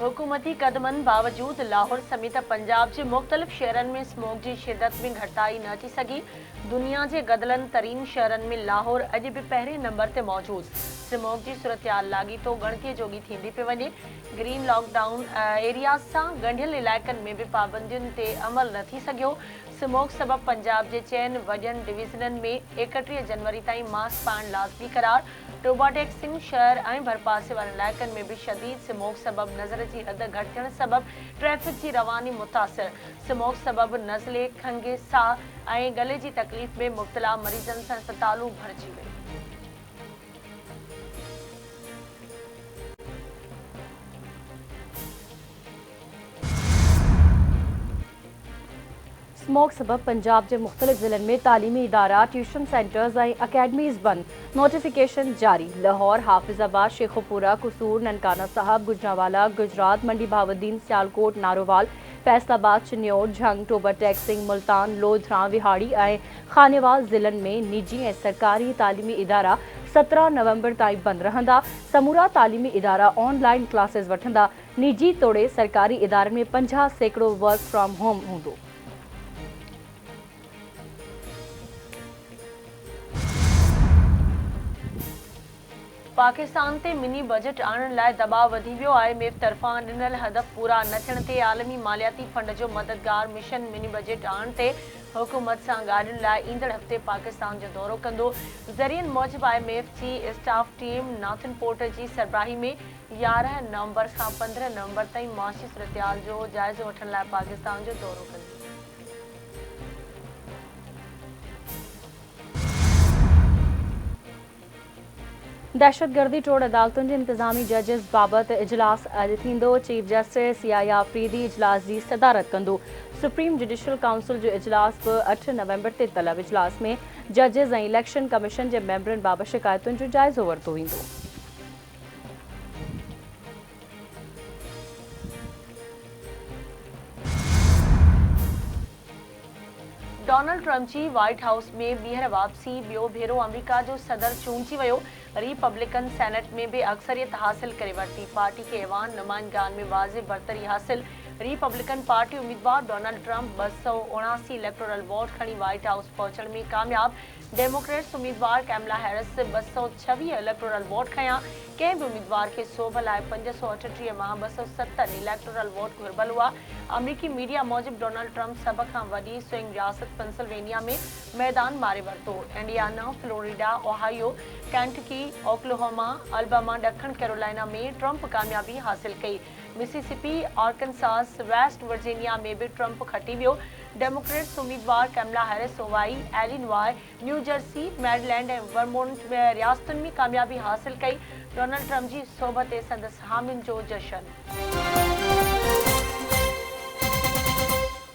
हुकूमती कदमनि बावजूद लाहौर समेत पंजाब के मुख्तलिफ शहरन में स्मोक की शिदत में घटाई न थी सकी। दुनिया के गदलन तरीन शहरन में लाहौर अज भी पहरे नंबर ते मौजूद। स्मोक की सूरत-हाल लागी तो गणतीअ जोगी थींदी पे वञे। ग्रीन लॉकडाउन एरियाज़ से गंढियल इलाक़न में भी पाबंदियुनि ते अमल न थी सघियो। स्मोक सबब पंजाब के चयन वॾनि डिवीज़ननि में 31 जनवरी ताईं मास्क पाइण लाज़मी करार। टोबाटेक सिंह शहर ऐं भरपासे वारनि इलाइक़नि में भी शदीद स्मोक सबब नज़र की हद घटि थियण सबब ट्रैफिक की रवानी मुतासिर। स्मोक सबब नज़ले, खंघि, साह ऐं गले की तकलीफ़ में मुब्तला मरीज़नि सां अस्पतालूं भरिजी वयूं। स्मोक सबब पंजाब के मुख्तलिफ ज़िलनि में तालीमी इदारा, ट्यूशन सेंटर्स और अकेडमीज़ बंद। नोटिफिकेशन जारी। लाहौर, हाफिजाबाद, शेखुपुरा, कसूर, ननकाना साहब, गुजरावाला, गुजरात, मंडी भावुद्दीन, सियालकोट, नारोवाल, फैसलाबाद, चिन्नौर, झंग, टोबाटेक सिंह, मुल्तान, लोधरा, विहाड़ी और खानेवाल ज़िलनि में निजी और सरकारी तालीमी इदारा 17 नवंबर ताईं बंद रहंदा। समूरा तालीमी इदारा ऑनलाइन क्लासेस वठंदा। निजी तोड़े सरकारी इदारनि में 50% वर्क फ्रॉम होम हूंदो। पाकिस्तान ते मिनी बजट आणण लाइ दबाव वधी वियो। IMF तरफ़ां ॾिनल हदफ़ पूरा न थियण ते आलमी मालियाती फंड जो मददगार मिशन मिनी बजट आणण ते हुकूमत सां ॻाल्हियुनि लाइ ईंदड़ हफ़्ते पाकिस्तान जो दौरो कंदो। ज़रियनि मूजिबि IMF जी स्टाफ टीम नॉर्थन पोर्ट की सरबराही में 11 नवंबर खां 15 नवंबर ताईं माशी सूरत-हाल जो जाइज़ो वठण लाइ पाकिस्तान जो दौरो कंदी। दहशतगर्दी टोड़ अदालतुनि के इंतज़ामी जजिस बाबत इजलास अॼु थींदो। चीफ जस्टिस याया अफरीदी इजलास की सदारत कंदो। सुप्रीम जुडिशल काउंसिल जो इजलास भी 8 नवंबर ते तलब। इजलास में जजिस और इलेक्शन कमीशन के मेंबरनि बाबत शिकायतुनि जो जाइज़ो वरितो वेंदो। डोनाल्ड ट्रंप की व्हाइट हाउस में ॿीहर वापसी। ॿियो भेरो अमेरिका जो सदर चूंडिजी वियो। रिपब्लिकन सेनेट में भी अक्सरियत हासिल करे वरिती। पार्टी के ऐवान नुमाइंदगान में वाज़े बरतरी हासिल। रिपब्लिकन पार्टी उम्मीदवार डोनाल्ड ट्रंप 279 इलेक्टोरल वोट खणी व्हाइट हाउस पहुंचण में कामयाब। डेमोक्रेट्स उम्मीदवार कैमला हैरिस 226 इलेक्टोरल वोट खया। कंहिं भी उम्मीदवार के सोभ लाइ 538 मां 270 इलेक्टोरल वोट घुर्बल हुआ। अमरीकी मीडिया मूजिब डोनाल्ड ट्रंप सब खां वॾी स्विंग रियासत पेंसिल्वेनिया में मैदान मारे वरितो। Indiana, Florida, Ohio, Kentucky, Oklahoma, Alabama, ॾखण कैरोलिना में ट्रंप कामयाबी हासिल कई। मिसिसिपी, आर्कनसास, वेस्ट वर्जीनिया में भी ट्रंप खटी वियो। डेमोक्रेट्स उम्मीदवार Kamala Harris ओवाई, Illinois, new Jersey, Maryland और वर्मोंट रियासतुनि में कामयाबी हासिल कई। डोनाल्ड ट्रंप की सोभ ते संदसि हामियुनि जो जशन।